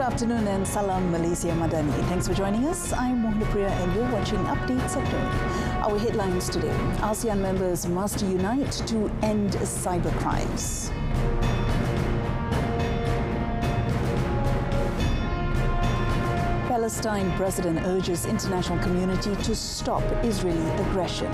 afternoon and salam Malaysia Madani. Thanks for joining us. I'm Mohnipriya and you're watching Updates at Noon. Our headlines today. ASEAN members must unite to end cybercrimes. Palestine president urges international community to stop Israeli aggression.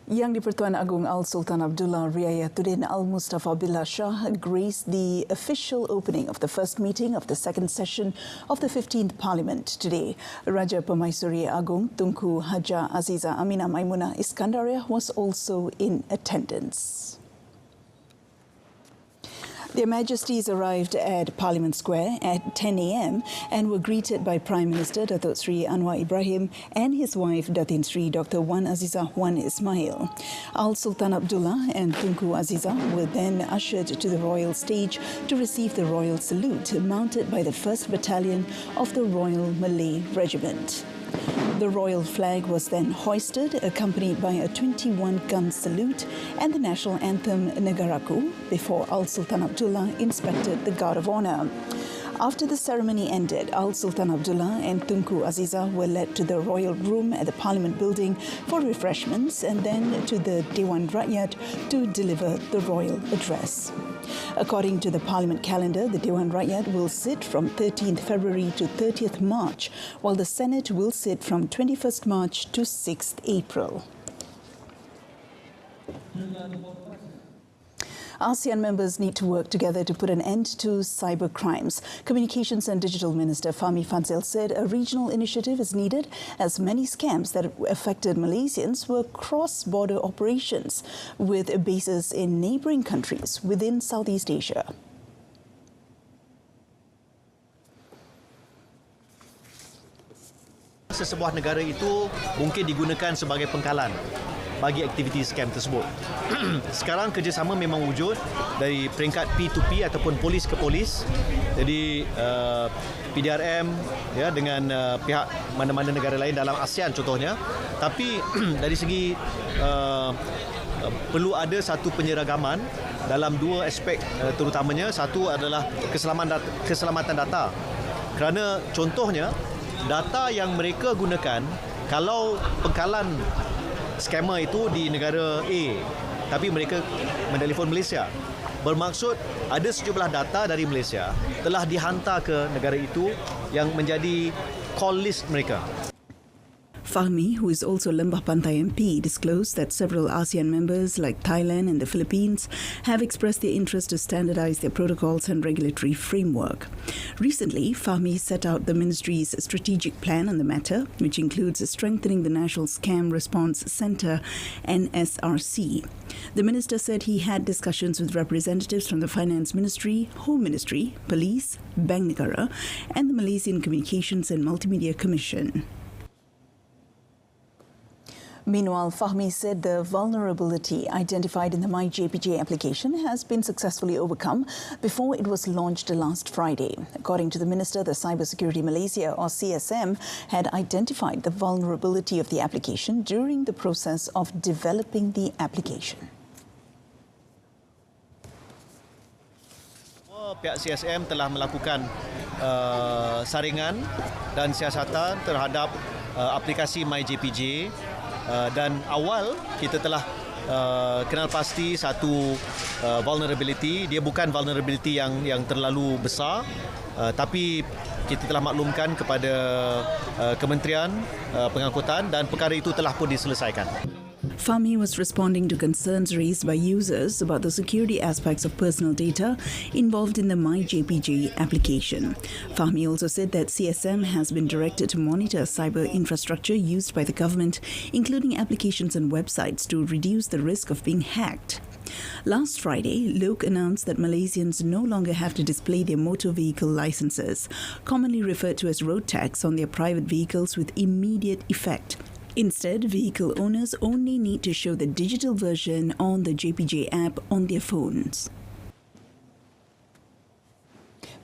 Yang di-Pertuan Agong Al-Sultan Abdullah Riayatuddin Al-Mustafa Billah Shah graced the official opening of the first meeting of the second session of the 15th Parliament today. Raja Permaisuri Agong Tunku Haja Aziza Aminah Maimunah Iskandaria was also in attendance. Their Majesties arrived at Parliament Square at 10 a.m. and were greeted by Prime Minister Datuk Sri Anwar Ibrahim and his wife Datin Sri Dr. Wan Azizah Wan Ismail. Al-Sultan Abdullah and Tunku Azizah were then ushered to the royal stage to receive the royal salute mounted by the 1st Battalion of the Royal Malay Regiment. The royal flag was then hoisted, accompanied by a 21-gun salute and the national anthem Negaraku, before Al-Sultan Abdullah inspected the Guard of Honour. After the ceremony ended, Al-Sultan Abdullah and Tunku Azizah were led to the royal room at the Parliament building for refreshments and then to the Dewan Rakyat to deliver the royal address. According to the Parliament calendar, the Dewan Rakyat will sit from 13th February to 30th March, while the Senate will sit from 21st March to 6th April. ASEAN members need to work together to put an end to cyber crimes. Communications and Digital Minister Fahmi Fadzil said a regional initiative is needed as many scams that affected Malaysians were cross-border operations with bases in neighbouring countries within Southeast Asia. Sesebuah negara itu mungkin digunakan sebagai pengkalan bagi aktiviti scam tersebut. Sekarang kerjasama memang wujud dari peringkat P2P ataupun polis ke polis. Jadi PDRM ya dengan pihak mana-mana negara lain dalam ASEAN contohnya. Tapi dari segi perlu ada satu penyeragaman dalam dua aspek terutamanya. Satu adalah keselamatan data. Kerana contohnya data yang mereka gunakan kalau pengkalan skamer itu di negara A tapi mereka menelefon Malaysia, bermaksud ada sejumlah data dari Malaysia telah dihantar ke negara itu yang menjadi call list mereka. Fahmi, who is also Lembah Pantai MP, disclosed that several ASEAN members like Thailand and the Philippines have expressed their interest to standardize their protocols and regulatory framework. Recently, Fahmi set out the ministry's strategic plan on the matter, which includes strengthening the National Scam Response Centre, NSRC. The minister said he had discussions with representatives from the Finance Ministry, Home Ministry, Police, Bank Negara, and the Malaysian Communications and Multimedia Commission. Meanwhile, Fahmi said the vulnerability identified in the MyJPJ application has been successfully overcome before it was launched last Friday. According to the Minister, the Cybersecurity Malaysia, or CSM, had identified the vulnerability of the application during the process of developing the application. Pihak CSM telah melakukan saringan dan siasatan terhadap aplikasi MyJPJ. Dan awal kita telah kenal pasti satu vulnerability. Dia bukan vulnerability yang terlalu besar, tapi kita telah maklumkan kepada Kementerian Pengangkutan dan perkara itu telah pun diselesaikan. Fahmi was responding to concerns raised by users about the security aspects of personal data involved in the MyJPJ application. Fahmi also said that CSM has been directed to monitor cyber infrastructure used by the government, including applications and websites, to reduce the risk of being hacked. Last Friday, Lok announced that Malaysians no longer have to display their motor vehicle licenses, commonly referred to as road tax, on their private vehicles with immediate effect. Instead, vehicle owners only need to show the digital version on the JPJ app on their phones.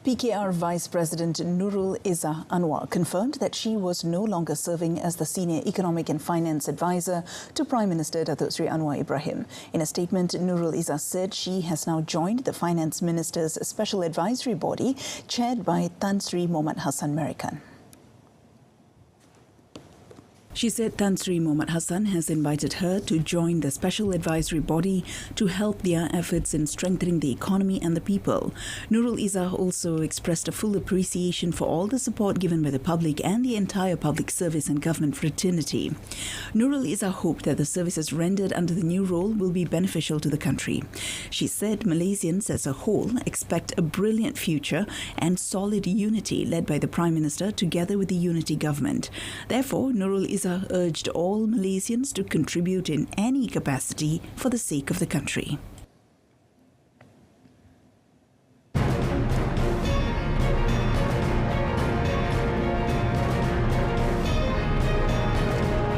PKR Vice President Nurul Izzah Anwar confirmed that she was no longer serving as the Senior Economic and Finance Advisor to Prime Minister Datuk Seri Anwar Ibrahim. In a statement, Nurul Izzah said she has now joined the Finance Minister's Special Advisory Body, chaired by Tan Sri Mohamad Hassan Merican. She said Tan Sri Mohamad Hassan has invited her to join the special advisory body to help their efforts in strengthening the economy and the people. Nurul Izzah also expressed a full appreciation for all the support given by the public and the entire public service and government fraternity. Nurul Izzah hoped that the services rendered under the new role will be beneficial to the country. She said Malaysians as a whole expect a brilliant future and solid unity led by the Prime Minister together with the unity government. Therefore, Nurul Izzah urged all Malaysians to contribute in any capacity for the sake of the country.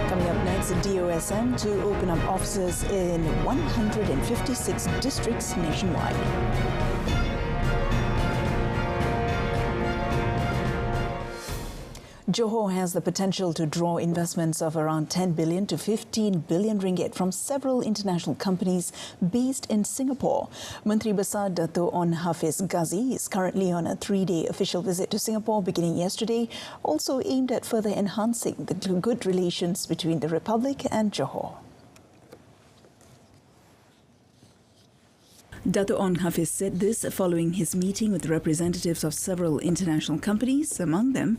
Coming up next, DOSM to open up offices in 156 districts nationwide. Johor has the potential to draw investments of around 10 billion to 15 billion ringgit from several international companies based in Singapore. Menteri Besar Dato' On Hafiz Ghazi is currently on a 3-day official visit to Singapore beginning yesterday, also aimed at further enhancing the good relations between the Republic and Johor. Dato' On Hafiz said this following his meeting with representatives of several international companies, among them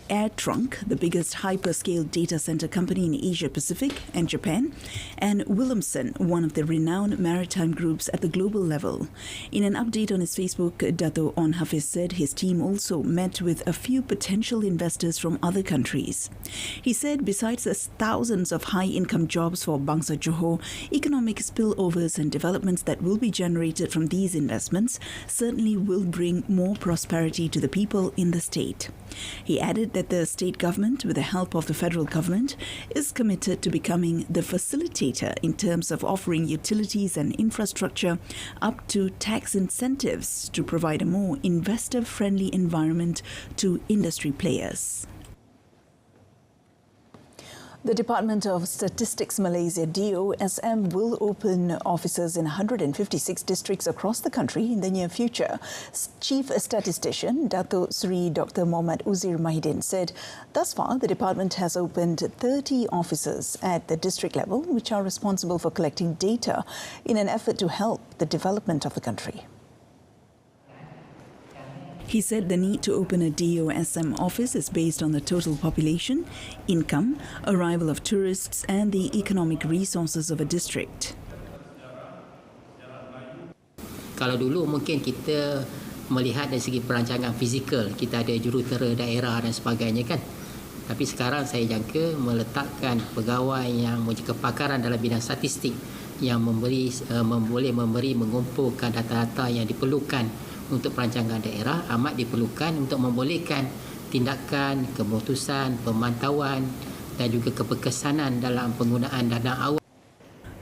AirTrunk, the biggest hyperscale data center company in Asia Pacific and Japan, and Williamson, one of the renowned maritime groups at the global level. In an update on his Facebook, Dato' On Hafiz said his team also met with a few potential investors from other countries. He said besides the thousands of high-income jobs for Bangsa Johor, economic spillovers and developments that will be generated from these investments certainly will bring more prosperity to the people in the state. He added that the state government, with the help of the federal government, is committed to becoming the facilitator in terms of offering utilities and infrastructure up to tax incentives to provide a more investor-friendly environment to industry players. The Department of Statistics Malaysia DOSM will open offices in 156 districts across the country in the near future. Chief Statistician Datuk Seri Dr. Muhammad Uzair Mahidin said thus far the department has opened 30 offices at the district level which are responsible for collecting data in an effort to help the development of the country. He said the need to open a DOSM office is based on the total population, income, arrival of tourists and the economic resources of a district. Kalau dulu mungkin kita melihat dari segi perancangan fizikal, kita ada jurutera daerah dan sebagainya kan. Tapi sekarang saya jangka meletakkan pegawai yang mempunyai kepakaran dalam bidang statistik yang boleh mengumpulkan data-data yang diperlukan untuk perancangan daerah amat diperlukan untuk membolehkan tindakan, keputusan, pemantauan dan juga keberkesanan dalam penggunaan dana awal.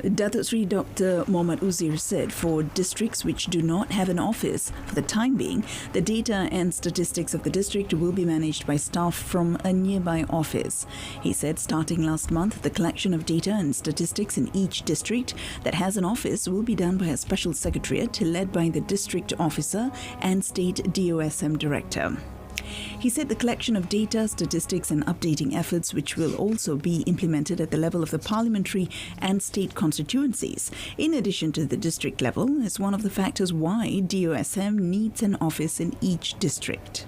Datuk Seri Dr. Muhammad Uzair said for districts which do not have an office, for the time being, the data and statistics of the district will be managed by staff from a nearby office. He said starting last month, the collection of data and statistics in each district that has an office will be done by a special secretariat led by the district officer and state DOSM director. He said the collection of data, statistics and updating efforts, which will also be implemented at the level of the parliamentary and state constituencies, in addition to the district level, is one of the factors why DOSM needs an office in each district.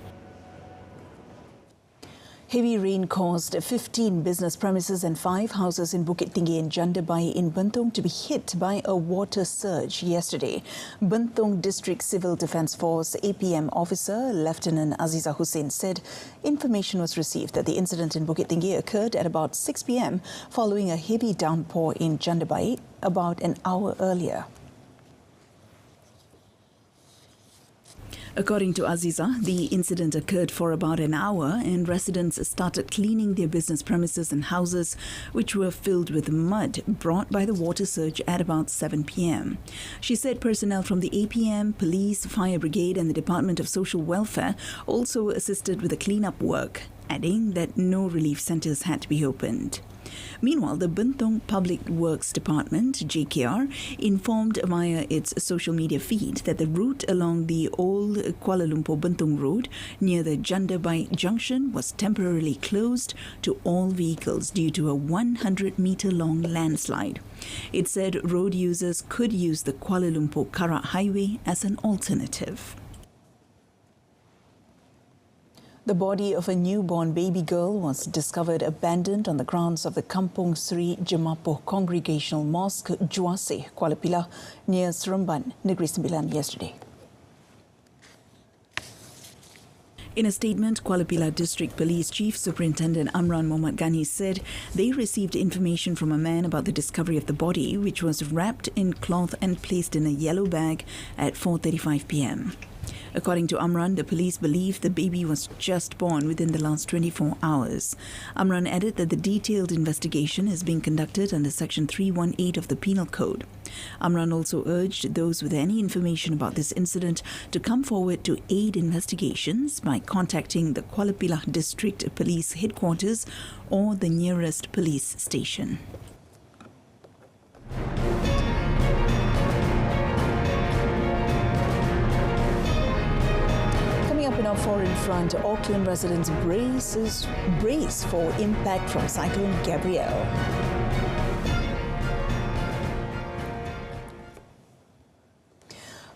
Heavy rain caused 15 business premises and 5 houses in Bukit Tinggi and Jandabai in Bentong to be hit by a water surge yesterday. Bentong District Civil Defence Force APM officer Lieutenant Aziza Hussein said information was received that the incident in Bukit Tinggi occurred at about 6 p.m. following a heavy downpour in Jandabai about an hour earlier. According to Aziza, the incident occurred for about an hour and residents started cleaning their business premises and houses, which were filled with mud brought by the water surge at about 7 p.m. She said personnel from the APM, police, fire brigade and the Department of Social Welfare also assisted with the cleanup work, adding that no relief centres had to be opened. Meanwhile, the Bentong Public Works Department, JKR, informed via its social media feed that the route along the old Kuala Lumpur-Bentong Road near the Jandabai Junction was temporarily closed to all vehicles due to a 100-metre-long landslide. It said road users could use the Kuala Lumpur-Karak Highway as an alternative. The body of a newborn baby girl was discovered abandoned on the grounds of the Kampung Sri Jemapuh Congregational Mosque, Juase, Kuala Pilah, near Seremban, Negeri Sembilan yesterday. In a statement, Kuala Pilah District Police Chief Superintendent Amran Mohammad Ghani said they received information from a man about the discovery of the body, which was wrapped in cloth and placed in a yellow bag at 4:35 p.m. According to Amran, the police believe the baby was just born within the last 24 hours. Amran added that the detailed investigation is being conducted under Section 318 of the Penal Code. Amran also urged those with any information about this incident to come forward to aid investigations by contacting the Kuala Pilah District Police Headquarters or the nearest police station. Up in our foreign front, Auckland residents brace for impact from Cyclone Gabrielle.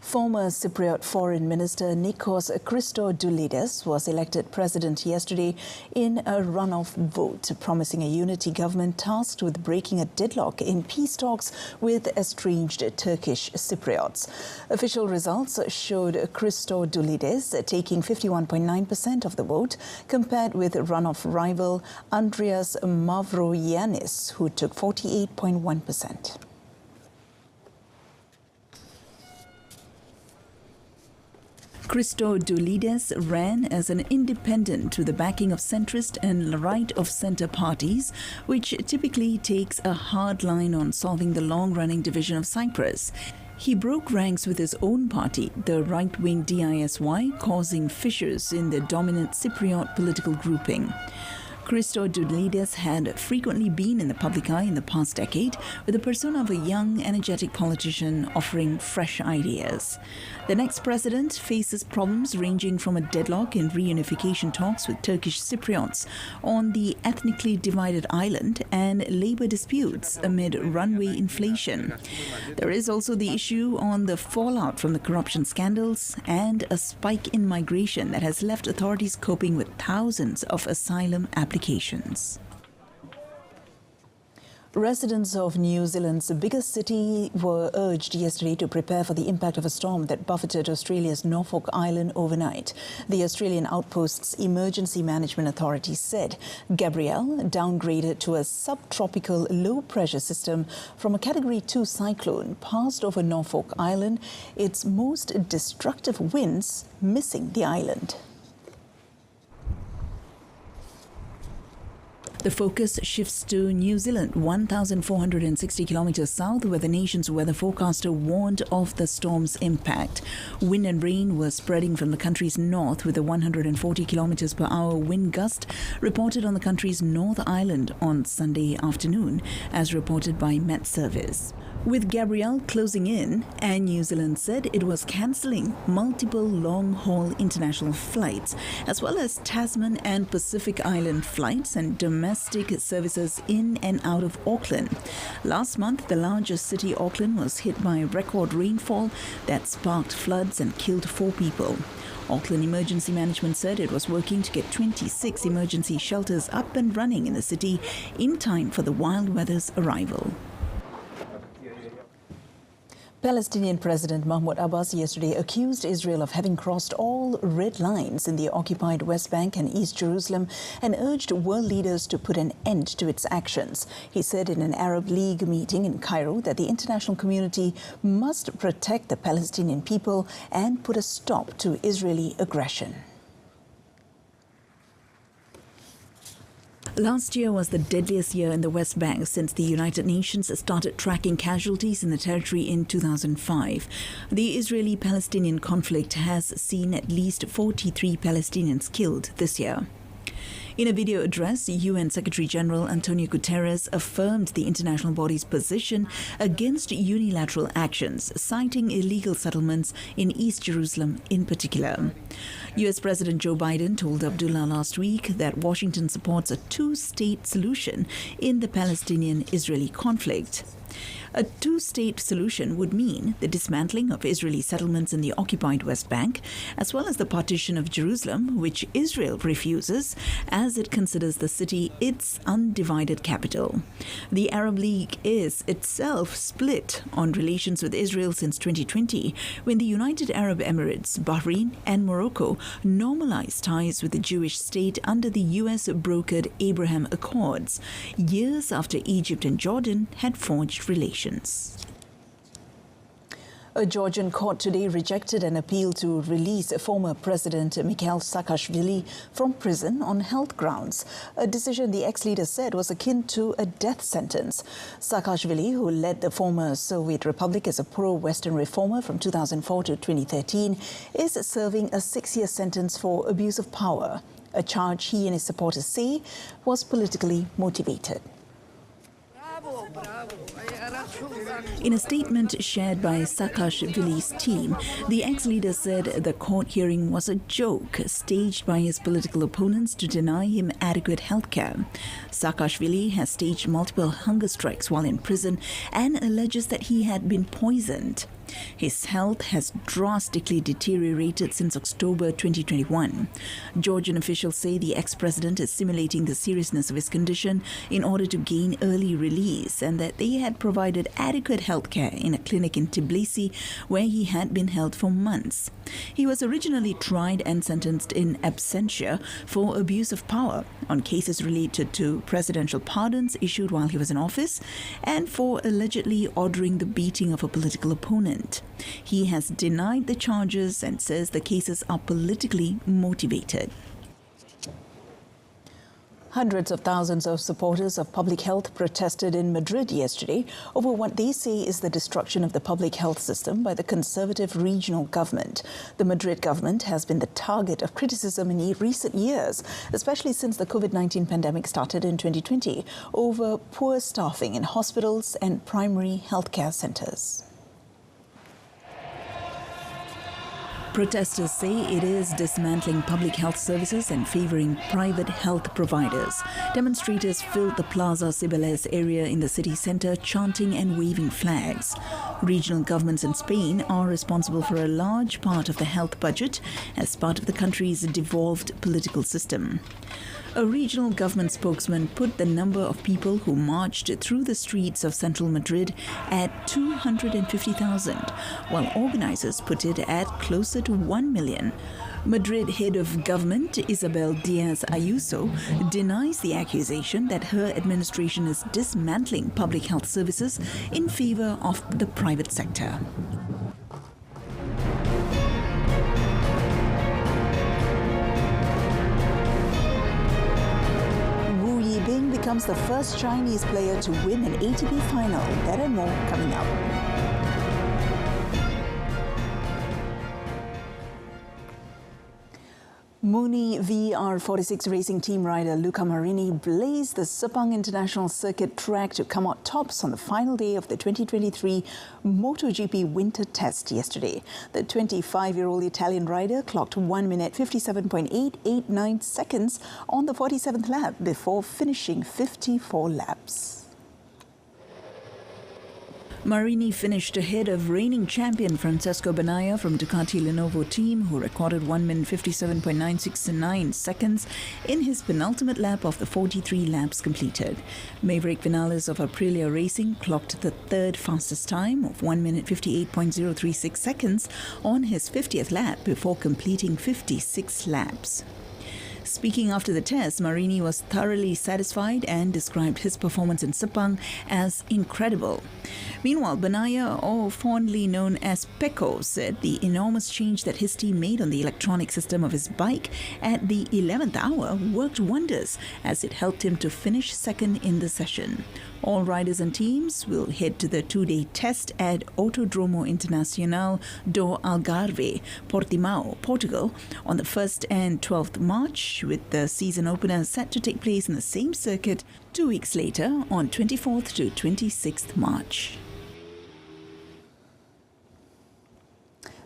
Former Cypriot Foreign Minister Nikos Christodoulides was elected president yesterday in a runoff vote, promising a unity government tasked with breaking a deadlock in peace talks with estranged Turkish Cypriots. Official results showed Christodoulides taking 51.9% of the vote, compared with runoff rival Andreas Mavroyiannis, who took 48.1%. Christodoulides ran as an independent with the backing of centrist and right-of-centre parties, which typically takes a hard line on solving the long-running division of Cyprus. He broke ranks with his own party, the right-wing DISY, causing fissures in the dominant Cypriot political grouping. Christodoulides had frequently been in the public eye in the past decade, with the persona of a young, energetic politician offering fresh ideas. The next president faces problems ranging from a deadlock in reunification talks with Turkish Cypriots on the ethnically divided island and labour disputes amid runway inflation. There is also the issue on the fallout from the corruption scandals and a spike in migration that has left authorities coping with thousands of asylum applications. Residents of New Zealand's biggest city were urged yesterday to prepare for the impact of a storm that buffeted Australia's Norfolk Island overnight. The Australian Outposts Emergency Management Authority said Gabrielle, downgraded to a subtropical low-pressure system from a Category 2 cyclone, passed over Norfolk Island, its most destructive winds missing the island. The focus shifts to New Zealand, 1,460 kilometres south, where the nation's weather forecaster warned of the storm's impact. Wind and rain were spreading from the country's north, with a 140 kilometres per hour wind gust reported on the country's North Island on Sunday afternoon, as reported by Met Service. With Gabrielle closing in, Air New Zealand said it was cancelling multiple long-haul international flights, as well as Tasman and Pacific Island flights and domestic services in and out of Auckland. Last month, the largest city, Auckland, was hit by record rainfall that sparked floods and killed 4 people. Auckland Emergency Management said it was working to get 26 emergency shelters up and running in the city in time for the wild weather's arrival. Palestinian President Mahmoud Abbas yesterday accused Israel of having crossed all red lines in the occupied West Bank and East Jerusalem and urged world leaders to put an end to its actions. He said in an Arab League meeting in Cairo that the international community must protect the Palestinian people and put a stop to Israeli aggression. Last year was the deadliest year in the West Bank since the United Nations started tracking casualties in the territory in 2005. The Israeli-Palestinian conflict has seen at least 43 Palestinians killed this year. In a video address, UN Secretary-General Antonio Guterres affirmed the international body's position against unilateral actions, citing illegal settlements in East Jerusalem in particular. US President Joe Biden told Abdullah last week that Washington supports a two-state solution in the Palestinian-Israeli conflict. A two-state solution would mean the dismantling of Israeli settlements in the occupied West Bank, as well as the partition of Jerusalem, which Israel refuses, as it considers the city its undivided capital. The Arab League is itself split on relations with Israel since 2020, when the United Arab Emirates, Bahrain and Morocco normalized ties with the Jewish state under the US-brokered Abraham Accords, years after Egypt and Jordan had forged relations. A Georgian court today rejected an appeal to release former President Mikhail Saakashvili from prison on health grounds, a decision the ex-leader said was akin to a death sentence. Saakashvili, who led the former Soviet Republic as a pro-Western reformer from 2004 to 2013, is serving a 6-year sentence for abuse of power, a charge he and his supporters say was politically motivated. In a statement shared by Saakashvili's team, the ex-leader said the court hearing was a joke staged by his political opponents to deny him adequate health care. Saakashvili has staged multiple hunger strikes while in prison and alleges that he had been poisoned. His health has drastically deteriorated since October 2021. Georgian officials say the ex-president is simulating the seriousness of his condition in order to gain early release, and that they had provided adequate health care in a clinic in Tbilisi where he had been held for months. He was originally tried and sentenced in absentia for abuse of power on cases related to presidential pardons issued while he was in office and for allegedly ordering the beating of a political opponent. He has denied the charges and says the cases are politically motivated. Hundreds of thousands of supporters of public health protested in Madrid yesterday over what they say is the destruction of the public health system by the conservative regional government. The Madrid government has been the target of criticism in recent years, especially since the COVID-19 pandemic started in 2020, over poor staffing in hospitals and primary healthcare centres. Protesters say it is dismantling public health services and favouring private health providers. Demonstrators filled the Plaza Cibeles area in the city centre, chanting and waving flags. Regional governments in Spain are responsible for a large part of the health budget as part of the country's devolved political system. A regional government spokesman put the number of people who marched through the streets of central Madrid at 250,000, while organisers put it at closer to 1 million. Madrid head of government Isabel Díaz Ayuso denies the accusation that her administration is dismantling public health services in favour of the private sector. Becomes the first Chinese player to win an ATP final. That and more coming up. Mooney VR46 racing team rider Luca Marini blazed the Sepang International Circuit track to come out tops on the final day of the 2023 MotoGP Winter Test yesterday. The 25-year-old Italian rider clocked 1 minute 57.889 seconds on the 47th lap before finishing 54 laps. Marini finished ahead of reigning champion Francesco Bagnaia from Ducati Lenovo team, who recorded 1 minute 57.969 seconds in his penultimate lap of the 43 laps completed. Maverick Vinales of Aprilia Racing clocked the third fastest time of 1 minute 58.036 seconds on his 50th lap before completing 56 laps. Speaking after the test, Marini was thoroughly satisfied and described his performance in Sepang as incredible. Meanwhile, Bagnaia, or fondly known as Pecco, said the enormous change that his team made on the electronic system of his bike at the 11th hour worked wonders as it helped him to finish second in the session. All riders and teams will head to the two-day test at Autodromo Internacional do Algarve, Portimao, Portugal, on the 1st and 12th March, with the season opener set to take place in the same circuit 2 weeks later on 24th to 26th March.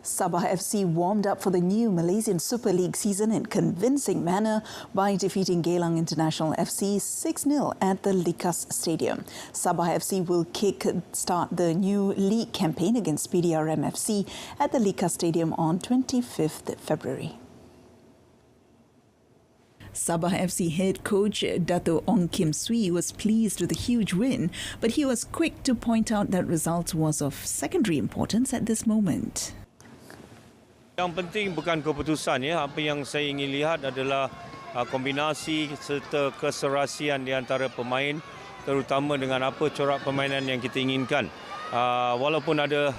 Sabah FC warmed up for the new Malaysian Super League season in convincing manner by defeating Geylang International FC 6-0 at the Likas Stadium. Sabah FC will kick-start the new league campaign against PDRM FC at the Likas Stadium on 25th February. Sabah FC head coach Dato' Ong Kim Swee was pleased with the huge win, but he was quick to point out that result was of secondary importance at this moment. Yang penting bukan keputusan ya. Apa yang saya ingin lihat adalah kombinasi serta keserasian di antara pemain, terutama dengan apa corak permainan yang kita inginkan. Walaupun ada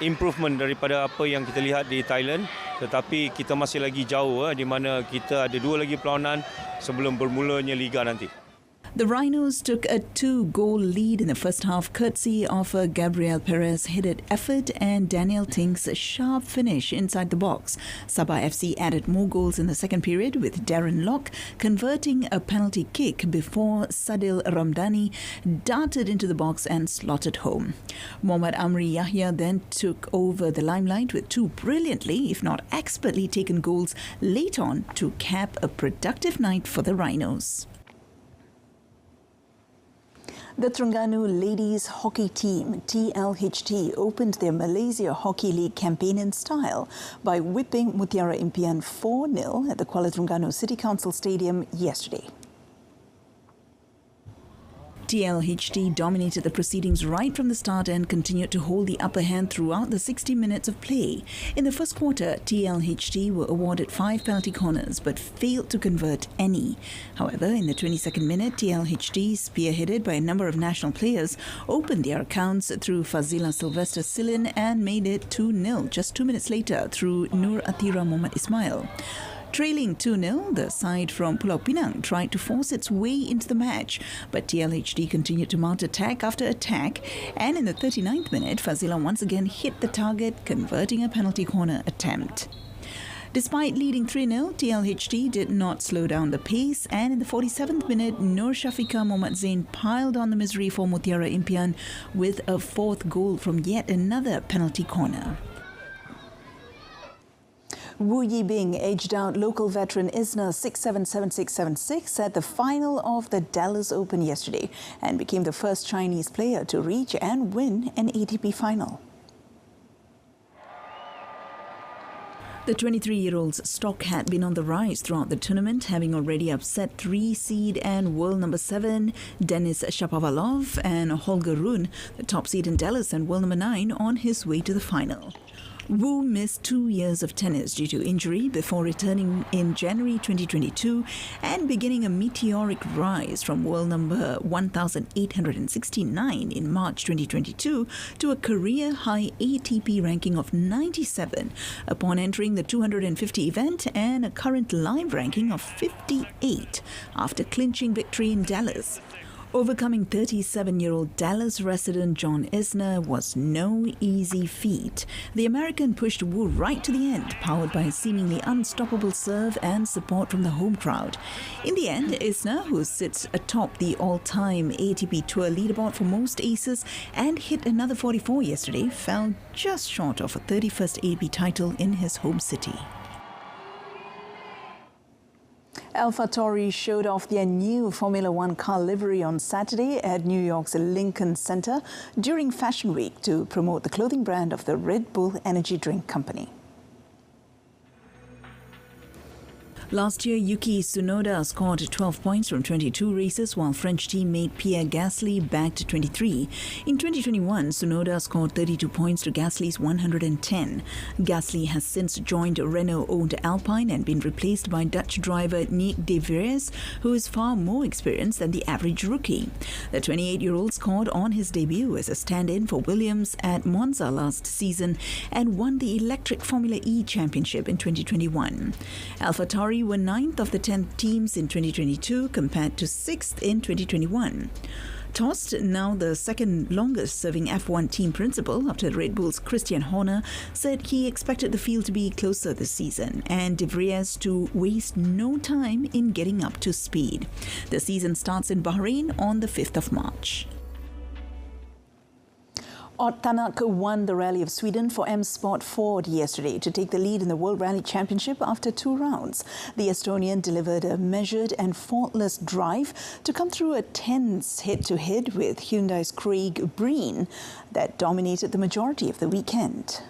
improvement daripada apa yang kita lihat di Thailand, tetapi kita masih lagi jauh di mana kita ada 2 lagi perlawanan sebelum bermulanya liga nanti. The Rhinos took a 2-goal lead in the first half courtesy of a Gabriel Perez-headed effort and Daniel Tink's sharp finish inside the box. Sabah FC added more goals in the second period, with Darren Locke converting a penalty kick before Sadil Ramdhani darted into the box and slotted home. Mohammad Amri Yahya then took over the limelight with 2 brilliantly, if not expertly, taken goals late on to cap a productive night for the Rhinos. The Terengganu ladies hockey team, TLHT, opened their Malaysia Hockey League campaign in style by whipping Mutiara Impian 4-0 at the Kuala Terengganu City Council Stadium yesterday. TLHT dominated the proceedings right from the start and continued to hold the upper hand throughout the 60 minutes of play. In the first quarter, TLHT were awarded 5 penalty corners but failed to convert any. However, in the 22nd minute, TLHT, spearheaded by a number of national players, opened their accounts through Fazila Sylvester Silin and made it 2-0 just 2 minutes later through Nur Atira Muhammad Ismail. Trailing 2-0, the side from Pulau Pinang tried to force its way into the match, but TLHD continued to mount attack after attack, and in the 39th minute, Fazila once again hit the target, converting a penalty corner attempt. Despite leading 3-0, TLHD did not slow down the pace, and in the 47th minute, Nur Shafika Mohammad Zain piled on the misery for Mutiara Impian with a 4th goal from yet another penalty corner. Wu Yibing edged out local veteran Isner 6-7-7-6-7-6 at the final of the Dallas Open yesterday and became the first Chinese player to reach and win an ATP final. The 23-year-old's stock had been on the rise throughout the tournament, having already upset 3-seed and world number 7 Denis Shapovalov and Holger Rune, the top seed in Dallas and world number 9, on his way to the final. Wu missed 2 years of tennis due to injury before returning in January 2022 and beginning a meteoric rise from world number 1,869 in March 2022 to a career-high ATP ranking of 97 upon entering the 250 event and a current live ranking of 58 after clinching victory in Dallas. Overcoming 37-year-old Dallas resident John Isner was no easy feat. The American pushed Wu right to the end, powered by a seemingly unstoppable serve and support from the home crowd. In the end, Isner, who sits atop the all-time ATP Tour leaderboard for most aces and hit another 44 yesterday, fell just short of a 31st ATP title in his home city. AlphaTauri showed off their new Formula One car livery on Saturday at New York's Lincoln Center during Fashion Week to promote the clothing brand of the Red Bull energy drink company. Last year, Yuki Tsunoda scored 12 points from 22 races, while French teammate Pierre Gasly bagged 23. In 2021, Tsunoda scored 32 points to Gasly's 110. Gasly has since joined Renault-owned Alpine and been replaced by Dutch driver Nick de Vries, who is far more experienced than the average rookie. The 28-year-old scored on his debut as a stand-in for Williams at Monza last season and won the Electric Formula E Championship in 2021. AlphaTauri were 9th of the 10 teams in 2022 compared to 6th in 2021. Tost, now the second longest serving F1 team principal after Red Bull's Christian Horner, said he expected the field to be closer this season and De Vries to waste no time in getting up to speed. The season starts in Bahrain on the 5th of March. Ott Tanak won the Rally of Sweden for M Sport Ford yesterday to take the lead in the World Rally Championship after 2 rounds. The Estonian delivered a measured and faultless drive to come through a tense head-to-head with Hyundai's Craig Breen that dominated the majority of the weekend.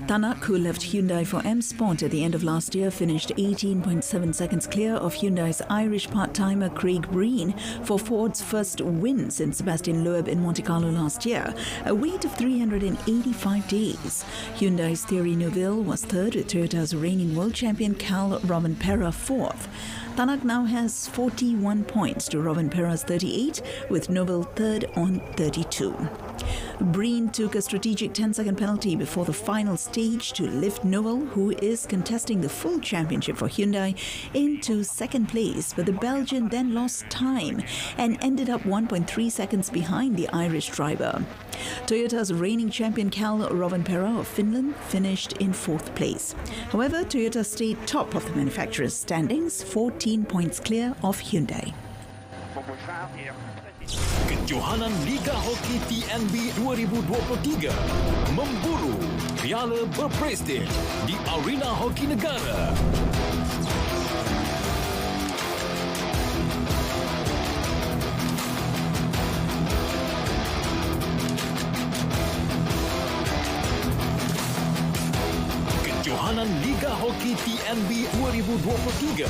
Tanak, who left Hyundai for M Sport at the end of last year, finished 18.7 seconds clear of Hyundai's Irish part-timer Craig Breen for Ford's first win since Sebastian Loeb in Monte Carlo last year, a wait of 385 days. Hyundai's Thierry Neuville was third, with Toyota's reigning world champion Cal Rovanpera fourth. Tanak now has 41 points to Rovanpera's 38, with Neuville third on 32. Breen took a strategic 10-second penalty before the final stage to lift Neuville, who is contesting the full championship for Hyundai, into second place, but the Belgian then lost time and ended up 1.3 seconds behind the Irish driver. Toyota's reigning champion Cal Rovanpera of Finland finished in 4th place. However, Toyota stayed top of the manufacturer's standings, 14 points clear of Hyundai. Kejohanan Liga Hoki TNB 2023 memburu piala berprestij di Arena Hoki Negara. Kejohanan Liga Hoki TNB 2023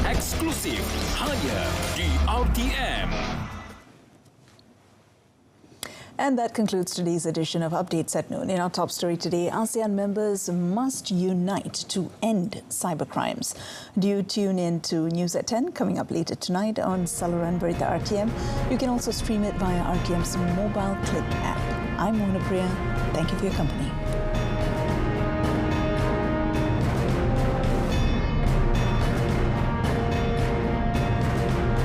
eksklusif hanya di RTM. And that concludes today's edition of Updates at Noon. In our top story today, ASEAN members must unite to end cybercrimes. Do you tune in to News at 10 coming up later tonight on saluran Berita RTM? You can also stream it via RTM's mobile click app. I'm Mona Priya. Thank you for your company.